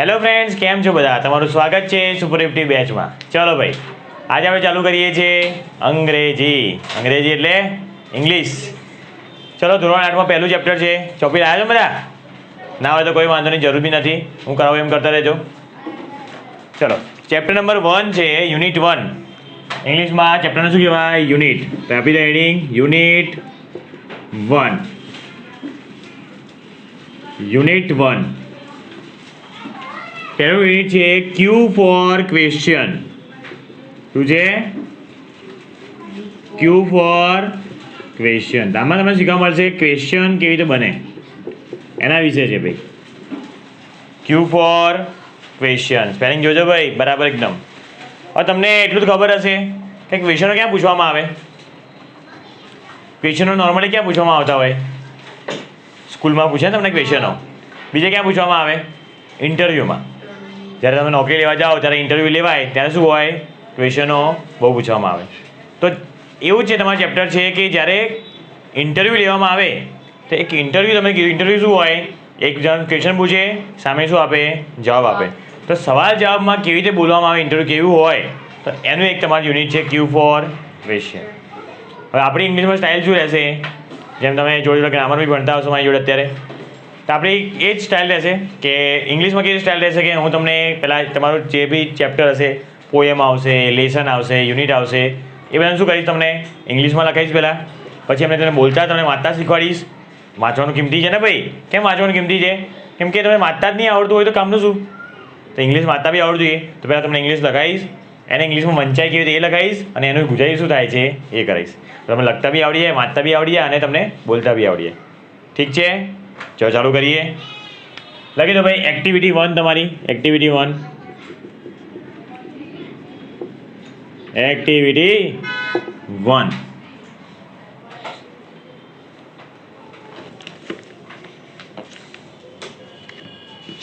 Hello friends, કેમ છો બધા? તમારું સ્વાગત છે સુપર 50 બેચમાં. ચલો ભાઈ, આજે આપણે ચાલુ કરીએ છીએ અંગ્રેજી એટલે ઇંગ્લિશ. ચલો, ધોરણ 8માં પહેલું ચેપ્ટર છે. ચોપડી આવ્યા છો બધા? ના હોય તો કોઈ વાંધો નહીં, જરૂર બી નથી, હું કરાવું એમ કરતા રહેજો. ચલો, ચેપ્ટર નંબર 1 છે, યુનિટ 1. ઇંગ્લિશમાં ચેપ્ટરને શું કહેવાય? યુનિટ. તો આપી દો હેડિંગ યુનિટ 1. યુનિટ 1 પહેલું યુનિટ છે ક્યુ ફોર ક્વેશ્ચન. શું છે? Q four question. આમાં તમને શીખવા મળશે ક્વેશ્ચન કેવી રીતે બને, એના વિશે છે ભાઈ. ક્યુ ફોર ક્વેશ્ચન. સ્પેલિંગ જોજો ભાઈ, બરાબર એકદમ. હવે તમને એટલું જ ખબર હશે કે ક્વેશ્ચનો ક્યાં પૂછવામાં આવે? ક્વેશ્ચનો નોર્મલી ક્યાં પૂછવામાં આવતા હોય? સ્કૂલમાં પૂછે ને તમને ક્વેશ્ચનો. બીજે ક્યાં પૂછવામાં આવે? ઇન્ટરવ્યૂમાં. જ્યારે તમે નોકરી લેવા જાઓ ત્યારે ઇન્ટરવ્યૂ લેવાય ત્યારે શું હોય? ક્વેશ્ચનો બહુ પૂછવામાં આવે. તો એવું જ છે તમારું ચેપ્ટર છે કે જ્યારે ઇન્ટરવ્યૂ લેવામાં આવે તો એક ઇન્ટરવ્યૂ તમે ઇન્ટરવ્યૂ શું હોય? એક જણ ક્વેશ્ચન પૂછે, સામે શું આપે? જવાબ આપે. તો સવાલ જવાબમાં કેવી રીતે બોલવામાં આવે, ઇન્ટરવ્યૂ કેવું હોય, તો એનું એક તમારું યુનિટ છે ક્યુ ફોર ક્વેશ્ચન. હવે આપણી ઇંગ્લિશમાં સ્ટાઇલ શું રહેશે? જેમ તમે જોડે ગ્રામર બી ભણતા હશો મારી જોડે અત્યારે, તો આપણી એ જ સ્ટાઇલ રહેશે કે ઇંગ્લિશમાં કેવી સ્ટાઇલ રહેશે કે હું તમને પહેલાં તમારું જે બી ચેપ્ટર હશે, પોએમ આવશે, લેસન આવશે, યુનિટ આવશે, એ બધાને શું કરીશ? તમને ઇંગ્લિશમાં લખાવીશ પહેલાં, પછી અમે તમને બોલતા તમને વાંચતા શીખવાડીશ. વાંચવાનું કિંમતી છે ને ભાઈ? કેમ વાંચવાનું કિંમતી છે? કેમ કે તમે વાંચતા જ નહીં આવડતું હોય તો કામનું શું? તો ઇંગ્લિશ વાંચતા બી આવડતું જોઈએ. તો પહેલાં તમને ઇંગ્લિશ લખાવીશ, એને ઇંગ્લિશમાં વંચાય કેવી રીતે એ લખાવીશ, અને એનું ગુજરાતી શું થાય છે એ કરીશ. તો તમે લખતા બી આવડી જાય, વાંચતા બી આવડી જાય, અને તમને બોલતા બી આવડી જાય. ઠીક છે? ચલો ચાલુ કરીએ. લખી દો ભાઈ એક્ટિવિટી 1 તમારી. એક્ટિવિટી 1. એક્ટિવિટી 1.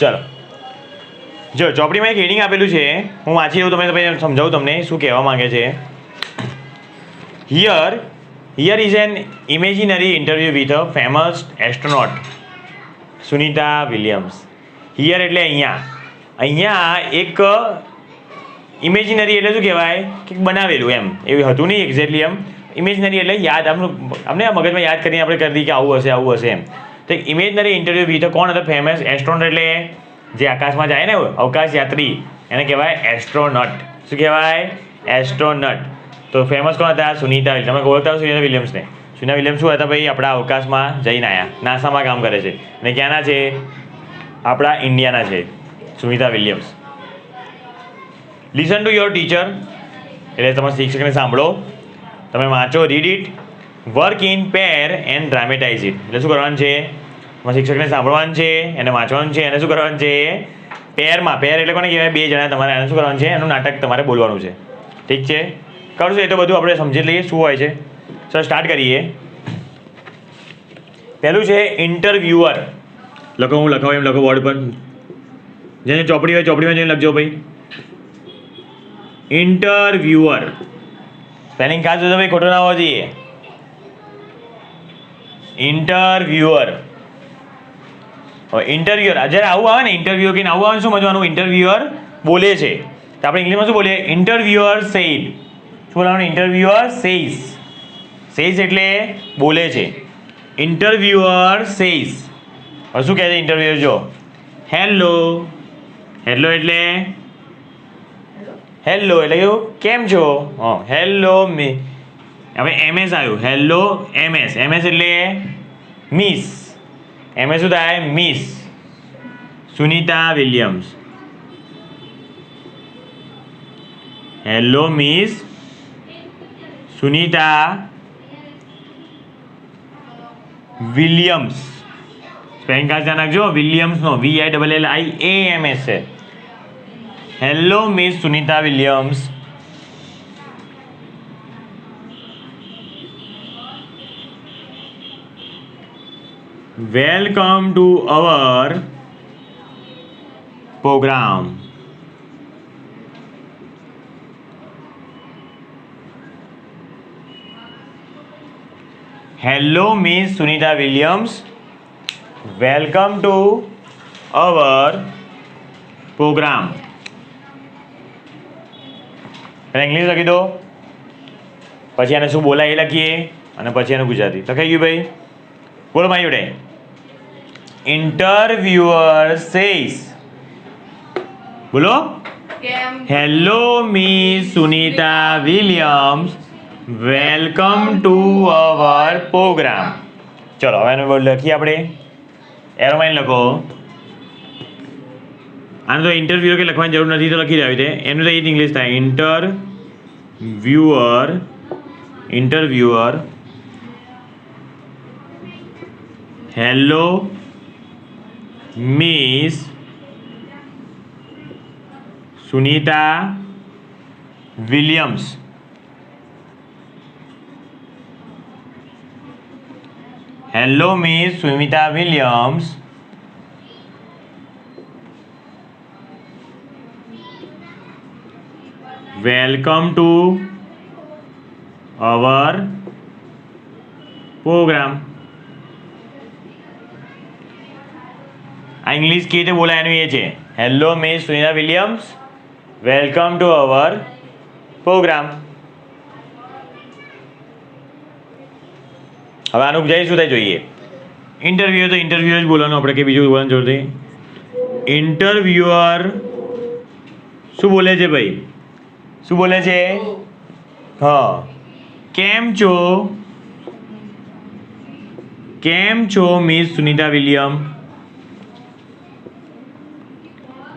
ચલો, જો ચોપડીમાં એક હેડિંગ આપેલું છે, હું વાંચી દઉં, તમે સમજાવું તમને શું કહેવા માંગે છે. Here is an imaginary interview with a famous astronaut Sunita Williams. Here એટલે અહીંયા એક ઇમેજિનરી એટલે શું કહેવાય? કે બનાવેલું એમ, એવું હતું નહીં એક્ઝેક્ટલી એમ. ઇમેજિનરી એટલે યાદ, અમને મગજમાં યાદ કરીને આપણે કરી દઈએ કે આવું હશે એમ. તો એક ઇમેજનરી ઇન્ટરવ્યૂ વિથ કોણ હતો? ફેમસ એસ્ટ્રોનોટ એટલે જે આકાશમાં જાય ને અવકાશ યાત્રી, એને કહેવાય એસ્ટ્રોનટ. શું કહેવાય? એસ્ટ્રોનટ. તો ફેમસ કોણ હતા? સુનિતા વિલિયમ્સ. તમે ઓળખતા હો સુનિતા વિલિયમ્સને. સુનિતા વિલિયમ્સ શું હતા ભાઈ? આપણા અવકાશમાં જઈને આવ્યા, નાસામાં કામ કરે છે, અને ક્યાંના છે? આપણા ઇન્ડિયાના છે Sunita Williams. Listen to your teacher એટલે તમારા શિક્ષકને સાંભળો, તમે વાંચો, read it, work in pair and dramatise it. એટલે શું કરવાનું છે? તમારા શિક્ષકને સાંભળવાનું છે, એને વાંચવાનું છે, એને શું કરવાનું છે? પેરમાં. પેર એટલે કોને કહેવાય? બે જણા તમારે એને શું કરવાનું છે? એનું નાટક તમારે બોલવાનું છે. ઠીક છે? કરશું એ તો બધું આપણે સમજી લઈએ શું હોય છે. ચલો સ્ટાર્ટ કરીએ. પહેલું છે ઇન્ટરવ્યુઅર. લખો, હું લખાવું એમ લખો બોર્ડ પર. જેને ચોપડી હોય ચોપડીમાં જઈને લખજો ભાઈ. ઇન્ટરવ્યુઅર. સ્પેલિંગ ખાસ જોજો ભાઈ, ખોટો ના હોવો જોઈએ. ઇન્ટરવ્યુઅર. હવે ઇન્ટરવ્યુઅર જ્યારે આવું આવે ને, ઇન્ટરવ્યુ કે આવું આવે શું મજવાનું? ઇન્ટરવ્યુઅર બોલે છે, તો આપણે ઇંગ્લિશમાં શું બોલીએ? Interviewer said. શું બોલવાનું? Interviewer says. સેઝ એટલે બોલે છે. Interviewer says. હવે શું કહે છે ઇન્ટરવ્યુઅર? જો હેલો. હેલો એટલે કેવું? કેમ છો? Hello me. હવે એમએસ આવ્યું. Hello MS. એમએસ એટલે મિસ. એમએસ શું થાય? Miss Sunita Williams. Hello Miss Sunita Williams. Spelling ખાસ ધ્યાન રાખજો, વિલિયમ્સનો VILLIAMS છે. Hello Miss Sunita Williams. Welcome to our program. Hello Miss Sunita Williams, welcome to our program. પહેલાં ઇંગ્લિશ લખી દો, પછી એને શું બોલાય એ લખીએ, અને પછી એનું ગુજરાતી લખાઈ ગયું ભાઈ. બોલો મારી જોડે. ઇન્ટરવ્યુઅર સેઝ, બોલો. Hello Miss Sunita Williams, welcome to our program. ચલો હવે એનું લખીએ આપણે. એરોમાઇન લખો. આને તો ઇન્ટરવ્યુઅર કે લખવાની જરૂર નથી, તો લખી દેવી છે. એનું તો એ જ ઇંગ્લિશ થાય. Interviewer hello Miss Sunita Williams, hello Miss Sumita Williams, welcome to our program. આ ઇંગ્લિશ કેવી રીતે બોલાય એનું એ છે. Hello Miss Sunita Williams, welcome to our program. હવે આનું ગુજરાતી શું થાય જોઈએ. ઇન્ટરવ્યુ તો ઇન્ટરવ્યુ જ બોલવાનું આપણે, કે બીજું બોલવાનું જરૂર નથી. ઇન્ટરવ્યુઅર શું બોલે છે ભાઈ? શું બોલે છે? હા, કેમ છો? કેમ છો મિસ સુનિતા વિલિયમ?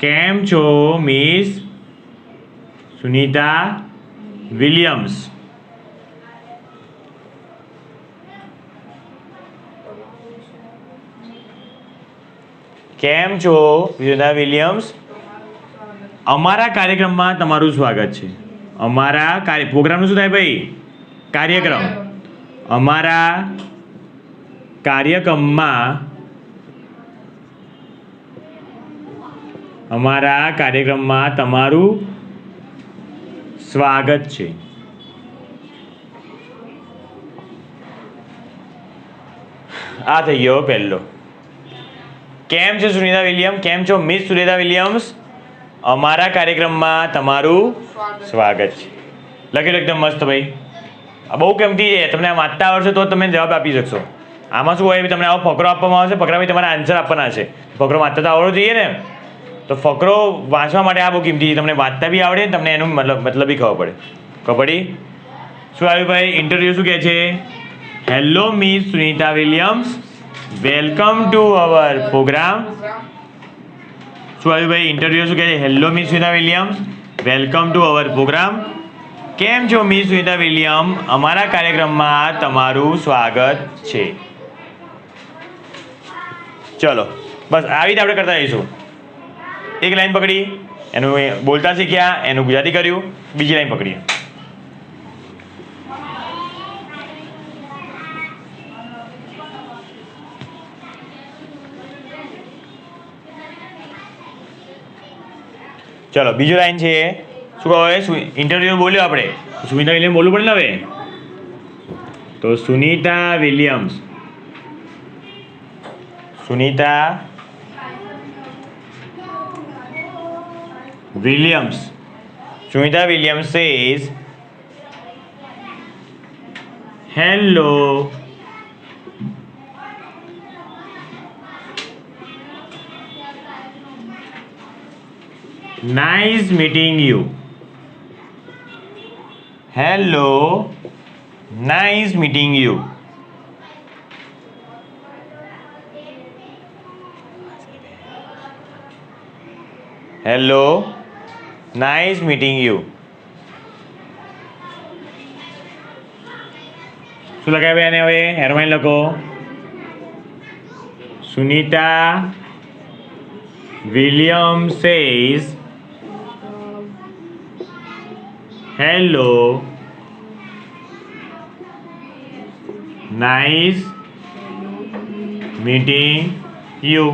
કેમ છો મિસ સુનિતા વિલિયમ્સ? કેમ છો સુનિતા વિલિયમ્સ? અમારા કાર્યક્રમમાં તમારું સ્વાગત છે. અમારા પ્રોગ્રામનું શું થાય ભાઈ? કાર્યક્રમ. અમારા કાર્યક્રમમાં તમારું સ્વાગત છે. આ થઈ ગયો પહેલો. કેમ છો સુનિતા વિલિયમ? કેમ છો મિસ સુનિતા વિલિયમ્સ? અમારા કાર્યક્રમમાં તમારું સ્વાગત છે. લખેલું એકદમ મસ્ત ભાઈ. આ બહુ કિંમતી છે. તમને આ વાંચતા આવડશે તો તમે જવાબ આપી શકશો. આમાં શું હોય, તમને આવો ફકરો આપવામાં આવશે, ફકરામાં તમારે આન્સર આપવાના છે. ફકરો વાંચતા તો આવડવો જોઈએ ને. તો ફકરો વાંચવા માટે આ બહુ કિંમતી છે. તમને વાંચતા બી આવડે, તમને એનું મતલબ બી ખબર પડે. ખબર પડી? શું આવ્યું ભાઈ? ઇન્ટરવ્યુ શું કહે છે? Hello Miss Sunita Williams, welcome to our program. શું આવ્યું ભાઈ? ઇન્ટરવ્યુ શું કહે છે? Hello Miss Sunita Williams, welcome to our program. કેમ છો મિસ સુનિતા વિલિયમ? અમારા કાર્યક્રમમાં તમારું સ્વાગત છે. ચલો બસ આવી રીતે આપણે કરતા રહીશું. એક લાઈન પકડી, એનું બોલતા શીખ્યા, એનું ગુજરાતી કર્યું. બીજી લાઈન પકડીએ. ચલો બીજું લાઈન છે. શું કહે? ઇન્ટરવ્યુ બોલ્યો આપણે, સુનિતા વિલિયમ બોલવું પડે ને હવે. તો Sunita Williams, Sunita Williams, Sunita Williams says hello nice meeting you. Hello, nice meeting you. Hello, nice meeting you. શું લખાવ્યા એને હવે? હેરોમાઇન લખો. Sunita William says hello, nice meeting you.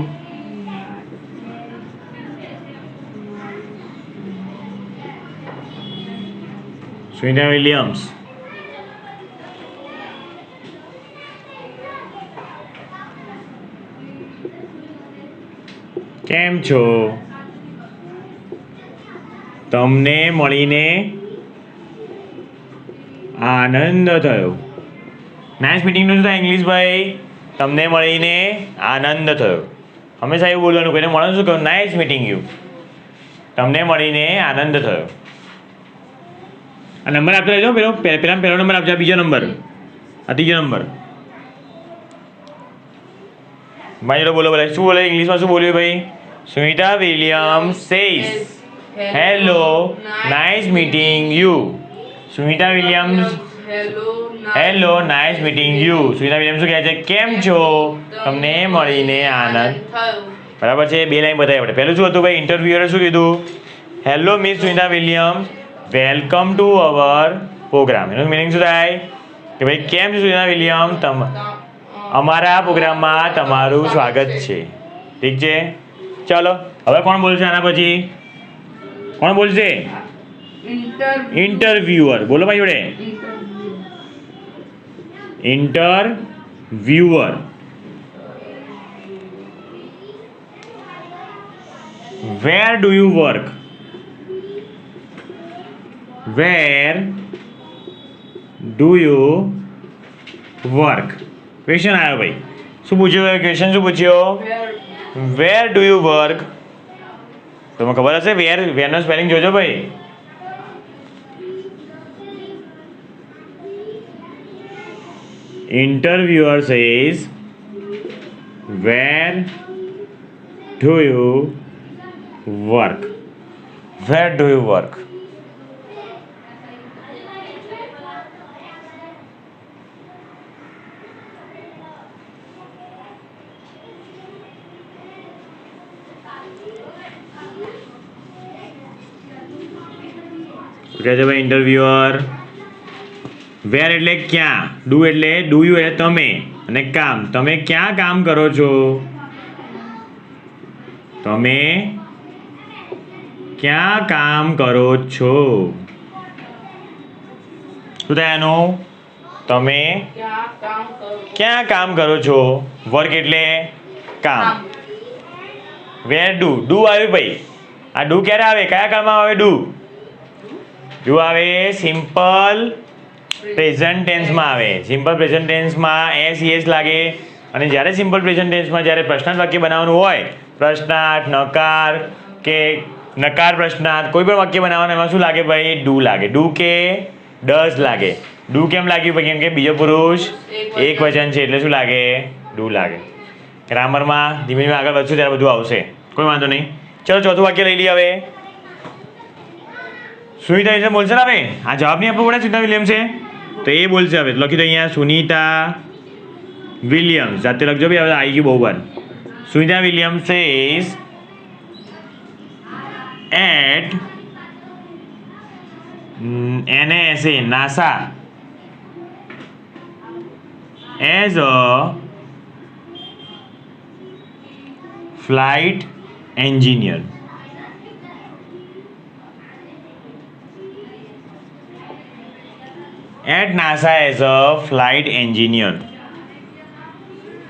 Sunita Williams. કેમ છો? તમને મળીને આનંદ થયો. નાઇસ મીટિંગનું શું થાય ઇંગ્લિશ ભાઈ? તમને મળીને આનંદ થયો. હંમેશા એવું બોલવાનું, કોઈને મળવાનું શું કહ્યું? Nice meeting you. તમને મળીને આનંદ થયો. આ નંબર આપતો રહેજો. પહેલો નંબર આપજો. બીજો નંબર, આ ત્રીજો નંબર. ભાઈ બોલો બોલે શું બોલે ઇંગ્લિશમાં? શું બોલ્યું ભાઈ? Sunita Williams says hello, nice meeting you. Sunita Williams hello, nice meeting you. Sunita Williams શું કહે છે? કેમ છો? તમને મળીને આનંદ. બરાબર છે. બે લાઈન બતાવી આપણે. પહેલું શું હતું ભાઈ? ઇન્ટરવ્યુઅરે શું કીધું? Hello Miss Sunita Williams, welcome to our program. એનું મિનિંગ શું થાય કે ભાઈ કેમ છો સુનિતા વિલિયમ, અમારા પ્રોગ્રામમાં તમારું સ્વાગત છે. ઠીક છે, ચાલો હવે કોણ બોલશે આના પછી? કોણ બોલશે? ઇન્ટરવ્યુઅર. બોલો ભાઈ જોડે. Interviewer. Where do you work? Where do you work? Question આવ્યો ભાઈ. શું પૂછ્યું? ક્વેશ્ચન શું પૂછ્યો? Where do you work? તમને ખબર હશે વેરનો સ્પેલિંગ જોજો ભાઈ. Interviewer says, where do you work? Where do you work? કહે છે ભાઈ ઇન્ટરવ્યુઅર. વેર એટલે ક્યાં, ડુ એટલે ડુ યુ એટલે તમે, અને કામ તમે ક્યાં કામ કરો છો? તમે ક્યાં કામ કરો છો? શું થાય એનું? તમે ક્યાં કામ કરો છો? વર્ક એટલે કામ. વેર ડુ આવ્યું ભાઈ. આ ડુ ક્યારે આવે? કયા કામમાં આવે ડુ? ડુ આવે સિમ્પલ પ્રેઝન્ટ ટેન્સમાં આવે. સિમ્પલ પ્રેઝન્ટ ટેન્સમાં એસ લાગે. અને જ્યારે સિમ્પલ પ્રેઝન્ટ ટેન્સમાં જ્યારે પ્રશ્નાર્થ વાક્ય બનાવવાનું હોય, પ્રશ્નાર્થ, નકાર કે નકાર પ્રશ્નાર્થ, કોઈ પણ વાક્ય બનાવવાનું, એમાં શું લાગે ભાઈ? ડુ લાગે. ડુ કે ડઝ લાગે. ડુ કેમ લાગ્યું ભાઈ? કેમ કે બીજો પુરુષ એક વચન છે એટલે શું લાગે? ડુ લાગે. ગ્રામરમાં ધીમે ધીમે આગળ વધશું ત્યારે બધું આવશે, કોઈ વાંધો નહીં. ચલો ચોથું વાક્ય લઈ લઈએ હવે. સુનિતા વિલિયમ બોલશે ને હવે? આ જવાબ નહીં આપવો પડે સુનિતા વિલિયમ છે તો એ બોલશે. હવે લખી દો અહીંયા સુનિતા વિલિયમ્સ. જાતે લખજો ભાઈ, હવે આવી ગયું બહુ વાર. Sunita Williams says at NASA NASA as a flight engineer. At NASA as a flight engineer.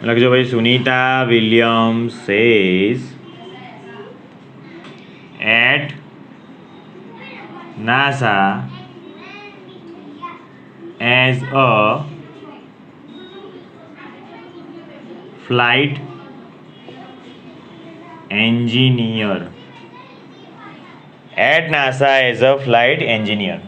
લખજો ભાઈ Sunita Williams says at NASA as a flight engineer. At NASA as a flight engineer.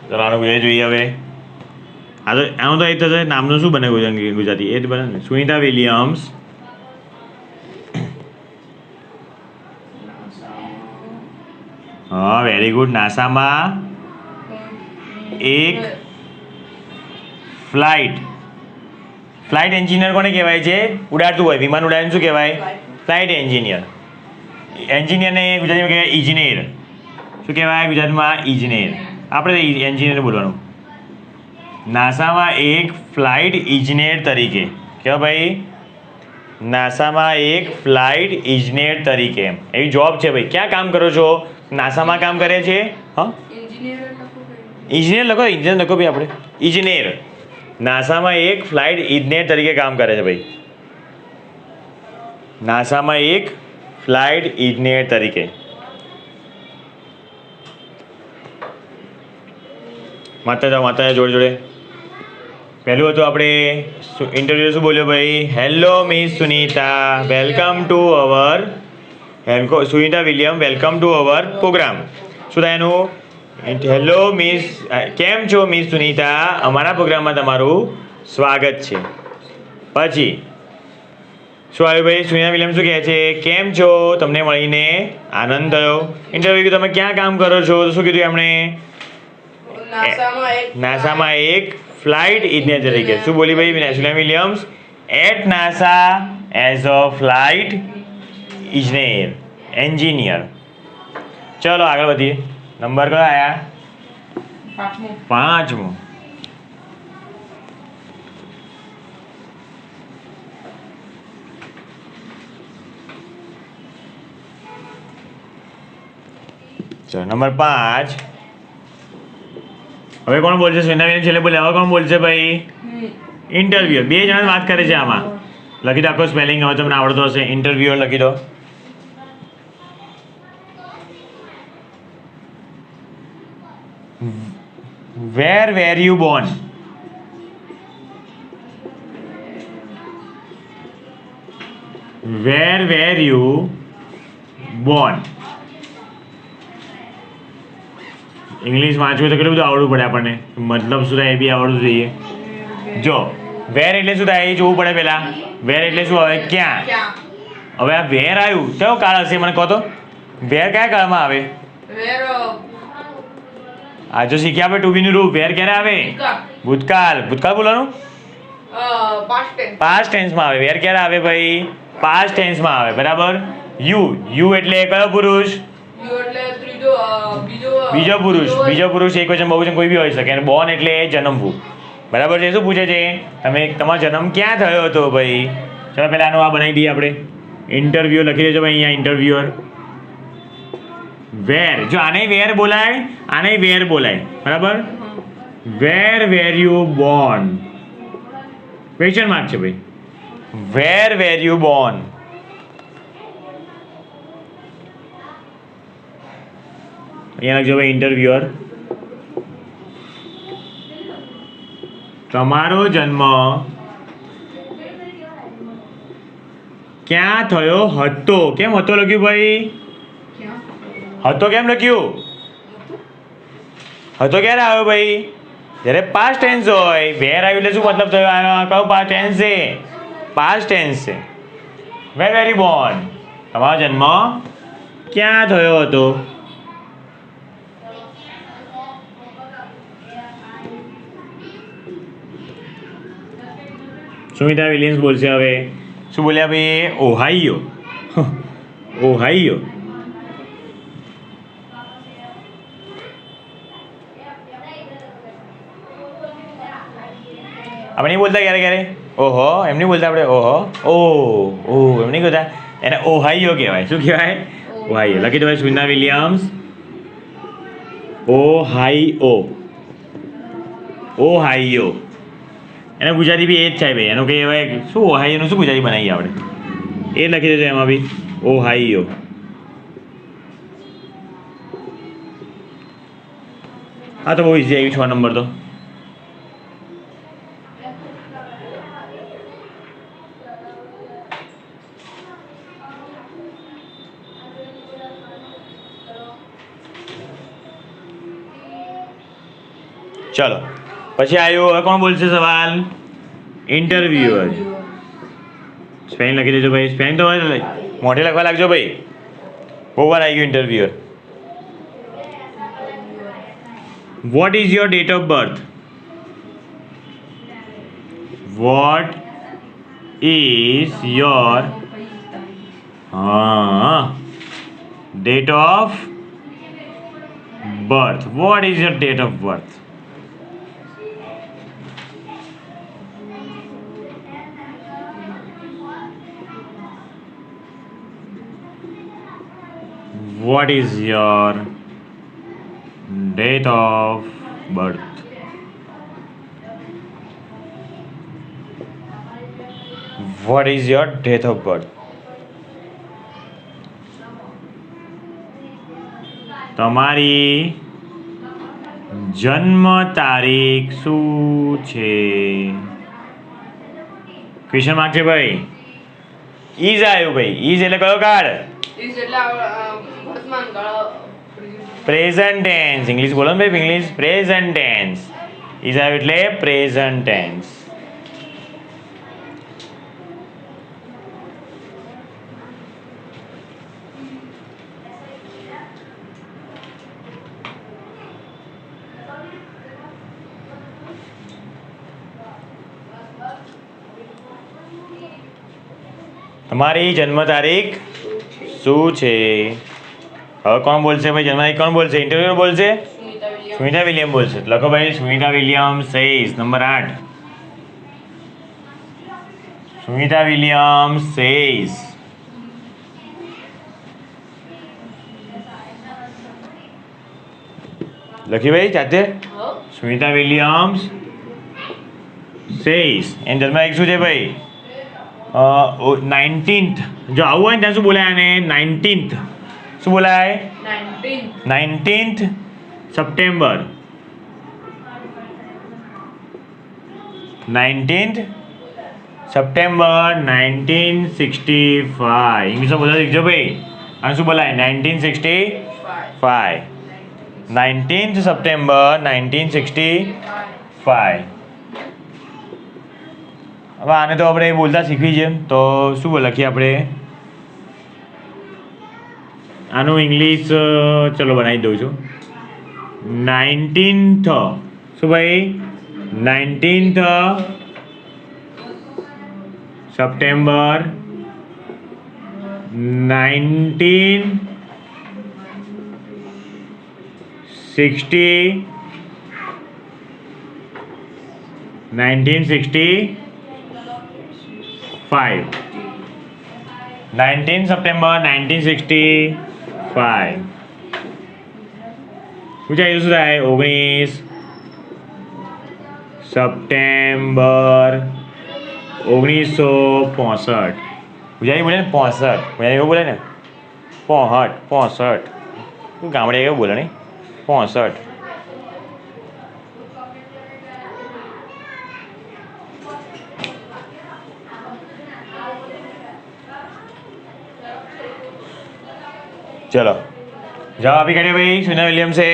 ચાલો આનું ગુજરાતી જોઈએ હવે. આ તો આનું તો એ થશે નામનું શું બને ગુજરાતી? એ જ બને ને. સુનિતા વિલિયમ્સ હા વેરી ગુડ. નાસામાં એક ફ્લાઇટ એન્જિનિયર કોને કહેવાય છે? ઉડાડતું હોય, વિમાન ઉડાડીને શું કહેવાય? Flight engineer. એન્જિનિયરને ગુજરાતીમાં કહેવાય ઇજનેર. શું કહેવાય ગુજરાતીમાં? ઇજનેર. આપણે એન્જિનિયર બોલવાનું. નાસામાં એક ફ્લાઇટ ઇજનેર તરીકે કેવા ભાઈ? નાસામાં એક ફ્લાઇટ ઇજનેર તરીકે એવી જોબ છે ભાઈ. ક્યાં કામ કરો છો? નાસામાં કામ કરે છે. હા, ઇજનેર લખો, ઇજનેર લખો ભાઈ આપણે. ઇજનેર નાસામાં એક ફ્લાઇટ ઇજનેર તરીકે કામ કરે છે ભાઈ. નાસામાં એક ફ્લાઇટ ઇજનેર તરીકે. માતા જાઓ, માતા જોડે જોડે. પહેલું હતું આપણે ઇન્ટરવ્યુ. શું બોલ્યો ભાઈ? Hello Miss Sunita, welcome to our Sunita William, welcome to our program. શું થાય એનું? હેલો મિસ, કેમ છો મિસ સુનીતા? અમારા પ્રોગ્રામમાં તમારું સ્વાગત છે. પછી શું આવ્યું ભાઈ? સુનીતા વિલિયમ શું કહે છે? કેમ છો? તમને મળીને આનંદ થયો. ઇન્ટરવ્યુ, તમે ક્યાં કામ કરો છો? તો શું કીધું એમણે? નાસામાં એક ફ્લાઇટ ઇજનેર તરીકે. શું બોલી ભાઈ Sunita Williams? At NASA as a flight ઇજનેર, એન્જિનિયર. ચલો આગળ વધીએ. નંબર કયો આયા? પાંચમો. ચલો નંબર 5. હવે કોણ બોલશે? સુનીતા વિલિયમ છેલ્લે બોલે. હવે કોણ બોલશે ભાઈ? ઇન્ટરવ્યુ. બે જણા વાત કરે છે આમાં. લખી દો આખો સ્પેલિંગ, હવે તમને આવડતો હશે. ઇન્ટરવ્યુ લખી દો. Where were you born? Where were you born? English વાંચવું તો કેટલું બધું આવડવું પડે આપણને. મતલબ શું થાય એ બી આવડવું જોઈએ. જો વેર એટલે શું થાય એ જોવું પડે પહેલા. વેર એટલે શું આવે? ક્યાં. હવે આ વેર આવ્યું કયો કાળ હશે મને કહો તો? વેર કયા કાળમાં આવે? આ જો શીખ્યા આપણે ટુ બી નું રૂપ. વેર ક્યારે આવે? ભૂતકાળ. ભૂતકાળ બોલવાનું પાસ્ટ ટેન્સમાં આવે. વેર ક્યારે આવે ભાઈ? પાસ્ટ ટેન્સમાં આવે. બરાબર. યુ, યુ એટલે કયો પુરુષ? બીજો પુરુષ. બીજો પુરુષ એકવચન બહુવચન કોઈ બી હોઈ શકે. અને બોર્ન એટલે જન્મવું. બરાબર છે. શું પૂછે છે? તમારો જન્મ ક્યાં થયો હતો ભાઈ? ચલો પહેલા આનું આ બનાવી દઈએ આપણે. ઇન્ટરવ્યુ લખી દેજો ભાઈ અહીંયા. ઇન્ટરવ્યુઅર. વેર, જો આને વેર બોલાય, આને વેર બોલાય. બરાબર. વેર વેર યુ બોર્ન? ક્વેશ્ચન માર્ક છે ભાઈ. વેર વેર યુ બોર્ન? અહીંયા લખજો ભાઈ ઇન્ટરવ્યુઅર. તમારો જન્મ ક્યાં થયો હતો? કેમ હતો લખ્યું ભાઈ? હતો કેમ લખ્યું? હતો ક્યારે આવ્યો ભાઈ? જ્યારે પાસ્ટ ટેન્સ હોય. વેર આવ્યું એટલે શું મતલબ થયો? કયો પાસ્ટ ટેન્સ છે? પાસ્ટ ટેન્સ છે. વેર વેર યુ બોર્ન? તમારો જન્મ ક્યાં થયો હતો? સુનીતા વિલિયમ્સ બોલશે હવે. શું બોલ્યા ભાઈ? ઓહાઈયો. ઓહાઈયો. આપણે નહીં બોલતા ક્યારે ક્યારે ઓહો? એમ નહીં બોલતા આપણે ઓહો. ઓહ એમ નહીં કહેતા. એને ઓહાઈયો કહેવાય. શું કહેવાય? ઓહાઈયો. લખી દો ભાઈ સુનીતા વિલિયમ્સ. ઓહાઈઓ. ઓહાઈયો. એને ગુજરાતી બી એ જ થાય ભાઈ. એનું કંઈ હવે શું ઓહાઈયોનું શું ગુજરાતી બનાવીએ આપણે? એ જ લખી દેજો એમાં બી. ઓહાઈયો. હા તો બહુ ઇઝી આવી 6 નંબર તો. ચલો પછી આવ્યો. હવે કોણ બોલશે સવાલ? ઇન્ટરવ્યુઅર. સ્પેલિંગ લખી દેજો ભાઈ. સ્પેલિંગ તો મોઢે લખવા લાગજો ભાઈ. બહુ વાર આવી ગયું interviewer. What is your date of birth? What is your date of birth? What is your date of birth? What is your date of birth? What is your date of birth? તમારી જન્મ તારીખ શું છે? Question mark છે ભાઈ. Is આવ્યું ભાઈ. Is એટલે કયો કાર્ડ? Present tense. ઇંગ્લિશ બોલો ને ભાઈ. English present tense. ઈઝ આવ્યું એટલે પ્રેઝન્ટ ટેન્સ. તમારી જન્મ તારીખ શું છે? હવે કોણ બોલશે ભાઈ? જન્મ તારીખ કોણ બોલશે? ઇન્ટરવ્યુ બોલશે? સુનિતા વિલિયમ બોલશે. લખો ભાઈ. Sunita William says. Number 8. Sunita William says. લખી ભાઈ જાતે. Sunita Williams says. એની જન્મ તારીખ શું છે ભાઈ? 19th. જો આવું હોય ને ત્યાં શું બોલાય આને? 19th. શું બોલાય? 19th September. 19th September 1965. ઇંગ્લિશમાં બોલતા શીખજો ભાઈ. આને શું બોલાય? 1965. 19th September 1965. હવે આને તો આપણે બોલતા શીખવી છે, તો શું લખીએ આપણે? આનું ઇંગ્લિશ ચલો બનાવી દઉં છું. 19th. શું ભાઈ? 19th September 1965. 19 સપ્ટેમ્બર 1965. પૂછાય શું થાય? 19 સપ્ટેમ્બર 1965. ગુજરાતી બોલે ને 65. ગુજરાતી એવું બોલે ને 65. ગામડે એવું બોલે નહીં? 65. ચલો જવાબ આપી કાઢ્યો ભાઈ સુનિતા વિલિયમ્સે.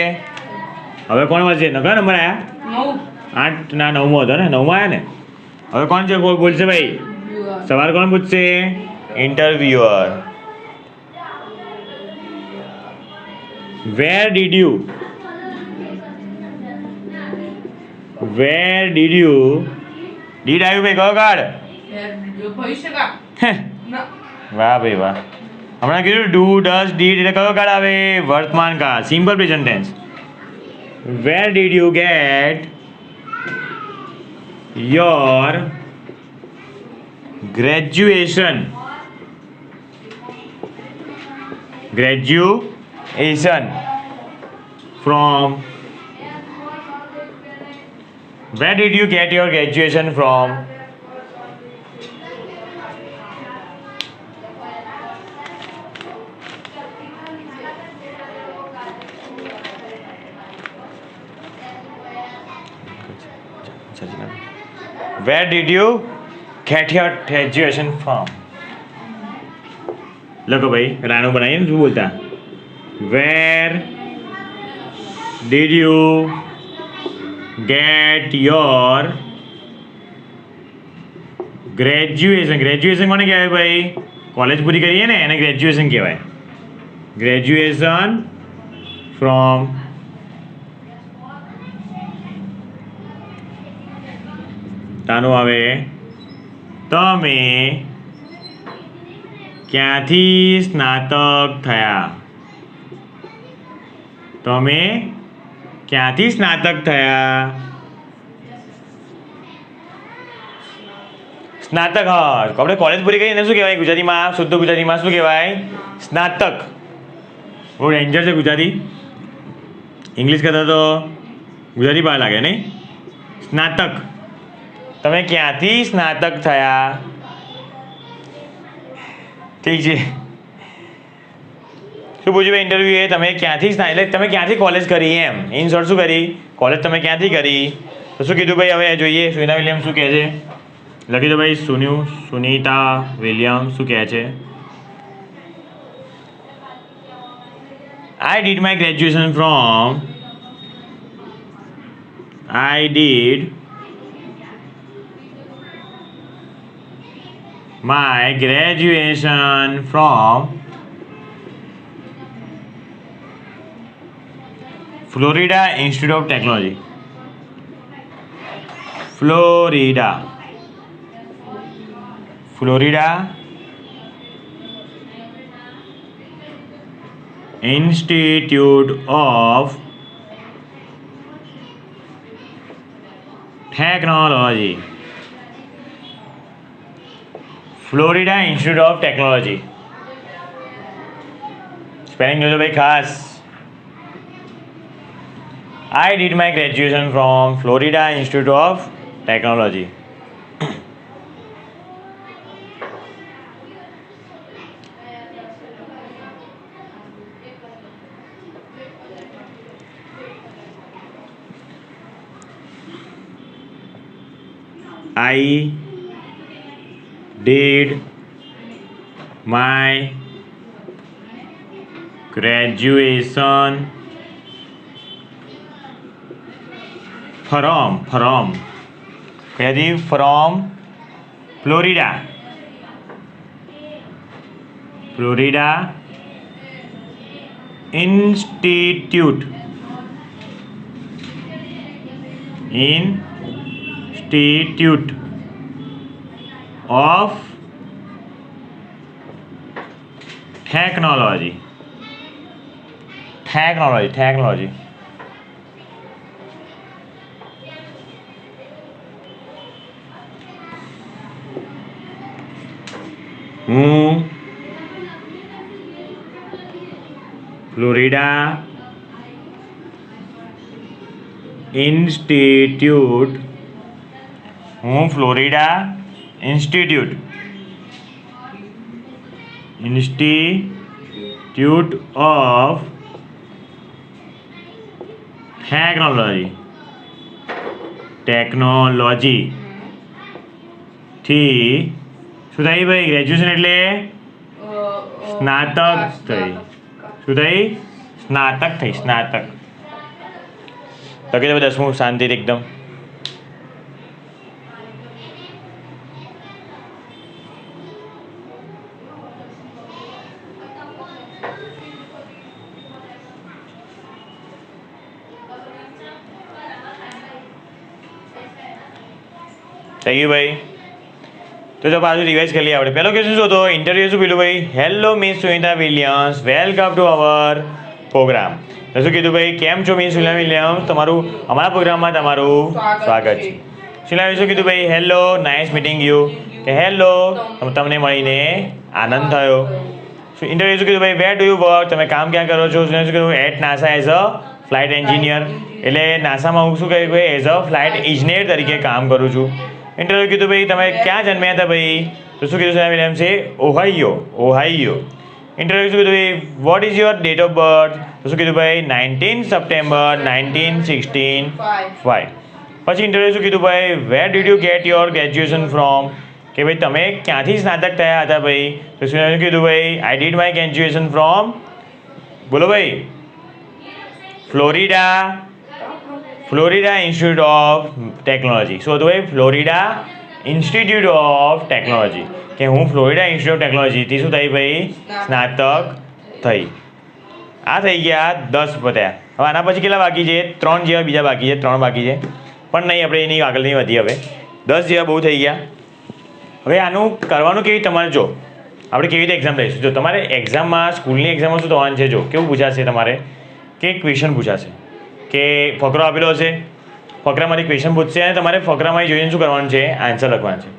હવે કોણ બોલશે? કયો નંબર આવ્યા? 8 ના 9મો હતો ને? 9મો આવ્યા ને? હવે કોણ છે બોલશે ભાઈ? સવાલ કોણ પૂછશે? Interviewer. Wear did you did આવ્યું ભાઈ? કયો કાર્ડ? વાહ ભાઈ વાહ. હમણાં કીધું ડુ ડઝ ડીડ એટલે કયો કાર્ડ આવે? વર્તમાન કાળ. Simple present tense. Where did you get your graduation? from? Where did you get your graduation from? Where did you get your graduation from? લખો ભાઈ. રાણો બનાવીએ ને શું બોલતા? Where did you get your graduation? Graduation કોને કહેવાય ભાઈ? College પૂરી કરીએ ને એને ગ્રેજ્યુએશન કહેવાય. Graduation from. તાનું આવે તમે ક્યાંથી સ્નાતક થયા? તમે ક્યાંથી સ્નાતક થયા? સ્નાતક. હા, આપણે કોલેજ પૂરી કરીને શું કહેવાય ગુજરાતીમાં? શુદ્ધ ગુજરાતીમાં શું કહેવાય? સ્નાતક. બહુ ડેન્જર છે ગુજરાતી. ઇંગ્લિશ કરતાં તો ગુજરાતી બહાર લાગે નહીં. સ્નાતક. તમે ક્યાંથી સ્નાતક થયા? ઠીક છે. શું પૂછ્યું ભાઈ ઇન્ટરવ્યૂ એ તમે ક્યાંથી એટલે તમે ક્યાંથી કોલેજ કરી એમ ઇન શોર્ટ શું કરી કોલેજ તમે ક્યાંથી કરી તો શું કીધું ભાઈ હવે જોઈએ સુનિતા વિલિયમ શું કહે છે લખી દો ભાઈ સુનિતા વિલિયમ શું કહે છે I did my graduation from Florida Institute of Technology. Florida Institute of Technology. Florida Institute of Technology. Spelling જોજો ભાઈ ખાસ. I did my graduation from Florida Institute of Technology. I did my graduation from Florida Institute of Technology. Florida Institute of Technology થી શું થઈ ભાઈ graduation એટલે સ્નાતક થઈ શું થઈ સ્નાતક તો કે 10મું શાંતિથી એકદમ થઈ ગયું ભાઈ તો પાછું રિવાઇઝ કરી લઈએ આપણે પહેલો ક્વેશ્ચન શું હતો ઇન્ટરવ્યુ શું પેલું ભાઈ hello Miss Sunita Williams welcome to our program તો શું કીધું ભાઈ કેમ છો મિસ સુનિતા વિલિયમ્સ તમારું અમારા પ્રોગ્રામમાં તમારું સ્વાગત છે સુનિતા શું કીધું ભાઈ હેલો નાઇસ મીટિંગ યુ કે હેલો તમને મળીને આનંદ થયો ઇન્ટરવ્યુ શું કીધું ભાઈ વેર ડુ યુ વર્ક તમે કામ ક્યાં કરો છો શું કીધું at NASA as a flight engineer એટલે નાસામાં હું શું કહ્યું ભાઈ એઝ અ ફ્લાઇટ ઇજનેર તરીકે કામ કરું છું ઇન્ટરવ્યુ કીધું ભાઈ તમે ક્યાં જન્મ્યા હતા ભાઈ તો શું કીધું સુનિતા વિલિયમ્સે ઓહાઈઓ ઇન્ટરવ્યુ શું કીધું ભાઈ what is your date of birth તો શું કીધું ભાઈ 19 સપ્ટેમ્બર 1965 પછી ઇન્ટરવ્યુ શું કીધું ભાઈ વેર did you get your graduation from કે ભાઈ તમે ક્યાંથી સ્નાતક થયા હતા ભાઈ તો શું કીધું ભાઈ I did my graduation from બોલો ભાઈ ફ્લોરિડા ઇન્સ્ટિટ્યૂટ ઓફ ટેકનોલોજી શું હતું ભાઈ ફ્લોરિડા ઇન્સ્ટિટ્યૂટ ઓફ ટેકનોલોજી કે હું ફ્લોરિડા ઇન્સ્ટિટ્યૂટ ઓફ ટેકનોલોજીથી શું થઈ ભાઈ સ્નાતક થઈ આ થઈ ગયા 10 પત્યા હવે આના પછી કેટલા બાકી છે 3 જેવા બીજા બાકી છે 3 બાકી છે પણ નહીં આપણે એની આગળ નહીં વધી હવે 10 જેવા બહુ થઈ ગયા હવે આનું કરવાનું કેવી તમારે જો આપણે કેવી રીતે એક્ઝામ લઈશું જો તમારે એક્ઝામમાં સ્કૂલની એક્ઝામમાં શું થવાનું છે જો કેવું પૂછાશે તમારે કે ક્વેશ્ચન પૂછાશે કે ફકરો આપેલો હશે ફકરામાંથી ક્વેશ્ચન પૂછશે અને તમારે ફકરામાં જોઈને શું કરવાનું છે આન્સર લખવાનું છે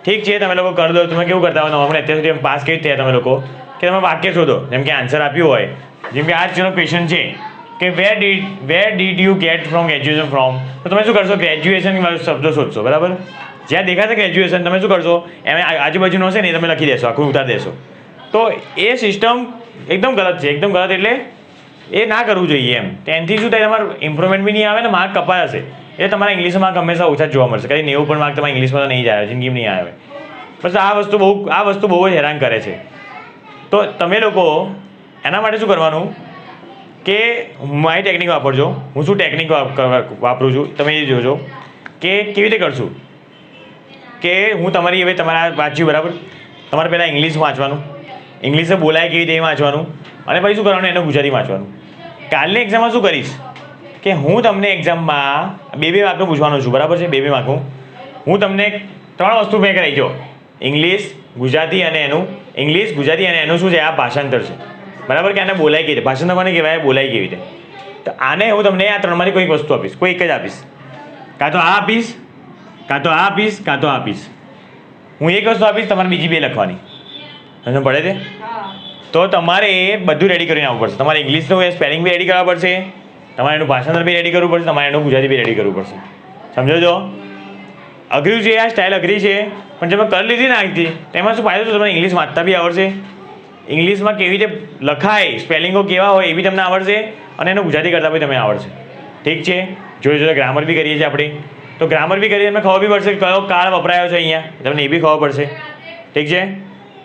ઠીક છે તમે લોકો કરી દો તમે કેવું કરતા હોય નોર્મલી અત્યાર સુધી પાસ કેવી થયા તમે લોકો કે તમે વાક્ય શોધો જેમ કે આન્સર આપ્યું હોય જેમ કે આ જ ક્વેશ્ચન છે કે વેર did you get from graduation from, તો તમે શું કરશો, ગ્રેજ્યુએશન શબ્દ શોધશો, બરાબર. જ્યાં દેખાશે ગ્રેજ્યુએશન તમે શું કરશો, એમ આજુબાજુનો હશે ને એ તમે લખી દેશો, આખું ઉતાર દેશો. તો એ સિસ્ટમ એકદમ ગલત છે, એકદમ ગલત. એટલે એ ના કરવું જોઈએ એમ. તેનાથી શું થાય, તમારું ઇમ્પ્રુવમેન્ટ બી નહીં આવે ને માર્ક કપાય હશે. એટલે તમારા ઇંગ્લિશમાં માર્ક હંમેશા ઓછા જોવા મળશે. કદી 90 પણ માર્ક તમારા ઇંગ્લિશમાં તો નહીં જ આવે, જિંદગીમાં નહીં આવે. બસ આ વસ્તુ બહુ જ હેરાન કરે છે. તો તમે લોકો એના માટે શું કરવાનું કે મારી ટેકનિક વાપરજો. હું શું ટેકનિક વાપરું છું તમે એ જોજો કે કેવી રીતે કરશું. કે હું તમારી હવે તમારા વાંચ્યું બરાબર, તમારે પહેલાં ઇંગ્લિશ વાંચવાનું, ઇંગ્લિશે બોલાય કેવી રીતે એ વાંચવાનું, અને પછી શું કરવાનું, એનું ગુજરાતી વાંચવાનું. કાલની એક્ઝામમાં શું કરીશ કે હું તમને એક્ઝામમાં 2 માર્કનું પૂછવાનું છું, બરાબર છે, 2 માર્કનું. હું તમને 3 વસ્તુ મેં કરાવી જો, ઇંગ્લિશ ગુજરાતી અને એનું ઇંગ્લિશ ગુજરાતી અને એનું શું છે, આ ભાષાંતર છે, બરાબર. કે આને બોલાય કેવી રીતે, ભાષાંતર કોને કહેવાય, બોલાય કેવી રીતે. તો આને હું તમને આ 3માંથી કોઈ વસ્તુ આપીશ, કોઈ એક જ આપીશ. કાં તો આ આપીશ, કાં તો આ આપીશ, કાં તો આ આપીશ. હું એક વસ્તુ આપીશ, તમારે બીજી 2 લખવાની. તમને પડે છે? તો તમારે બધું રેડી કરીને આવવું પડશે. તમારે ઇંગ્લિશનું સ્પેલિંગ બી રેડી કરવા પડશે, તમારે એનું ભાષાંતર બી રેડી કરવું પડશે, તમારે એનું ગુજરાતી બી રેડી કરવું પડશે. સમજો છો? અઘરું છે, આ સ્ટાઇલ અઘરી છે, પણ તમે કરી લીધી ને આગથી તો એમાં શું ફાયદો, તો તમને ઇંગ્લિશ વાંચતા બી આવડશે, ઇંગ્લિશમાં કેવી રીતે લખાય, સ્પેલિંગો કેવા હોય એ બી તમને આવડશે, અને એનું ગુજરાતી કરતાં બી તમને આવડશે. ઠીક છે? જોડે જોડે ગ્રામર બી કરીએ છીએ આપણે, તો ગ્રામર બી કરીએ, તમને ખબર બી પડશે કે કયો કાળ વપરાયો છે અહીંયા, તમને એ બી ખબર પડશે. ઠીક છે?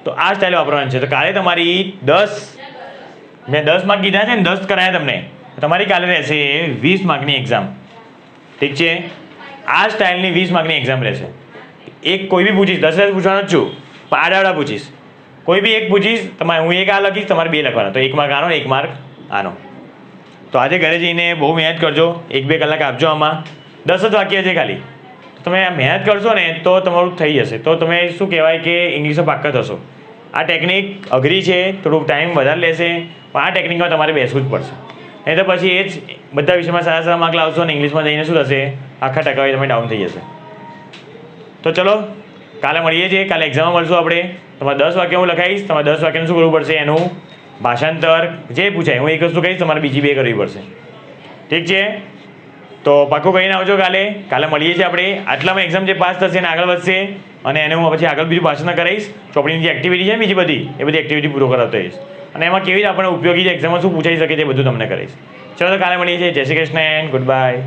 તો આ સ્ટાઇલ વાપરવાની છે. તો કાલે તમારી 10 માર્ક કીધા છે ને, 10 કરાયા તમને, તમારી કાલે રહેશે 20 માર્કની એક્ઝામ. ઠીક છે? આ સ્ટાઇલની 20 માર્કની એક્ઝામ રહેશે. એક કોઈ બી પૂછીશ, 10 પૂછવાનો જ છું, પણ આડા પૂછીશ. કોઈ બી એક પૂછીશ, તમારે હું એક આ લખીશ, તમારે 2 લખવાના. તો 1 માર્ક આનો, 1 માર્ક આનો. તો આજે ઘરે જઈને બહુ મહેનત કરજો, 1-2 કલાક આપજો. આમાં 10 જ વાક્ય છે ખાલી. તો તમે મહેનત કરશો ને તો તમારું થઈ જશે. તો તમે શું કહેવાય કે ઇંગ્લિશમાં પાક્કા થશો. આ ટેકનિક અઘરી છે, થોડુંક ટાઈમ વધારે લેશે, પણ આ ટેકનિકમાં તમારે બેસવું જ પડશે. નહીં તો પછી એ જ બધા વિષયમાં સારા માર્ક લાવશો અને ઇંગ્લિશમાં જઈને શું થશે, આખા ટકાવારી તમે ડાઉન થઈ જશે. તો ચલો કાલે મળીએ છીએ, કાલે એક્ઝામમાં મળશું આપણે. તમારે 10 વાક્ય હું લખાવીશ, તમારે 10 વાક્યનું શું કરવું પડશે, એનું ભાષાંતર જે પૂછાય હું એક વસ્તુ કહીશ, તમારે બીજી 2 કરવી પડશે. ઠીક છે? તો પાક્કું કહીને આવજો કાલે મળીએ છીએ આપણે. આટલામાં એક્ઝામ જે પાસ થશે એને આગળ વધશે, અને એને હું પછી આગળ બીજું ભાષણ કરાવીશ. ચોપડીની જે એક્ટિવિટી છે બીજી બધી એ બધી એક્ટિવિટી પૂરો કરાવતો રહીશ, અને એમાં કેવી રીતે આપણે ઉપયોગી છે, એક્ઝામમાં શું પૂછાઈ શકે તે બધું તમને કહીશ. ચલો તો કાલે મળીએ છીએ. જય Shri Krishna and good bye.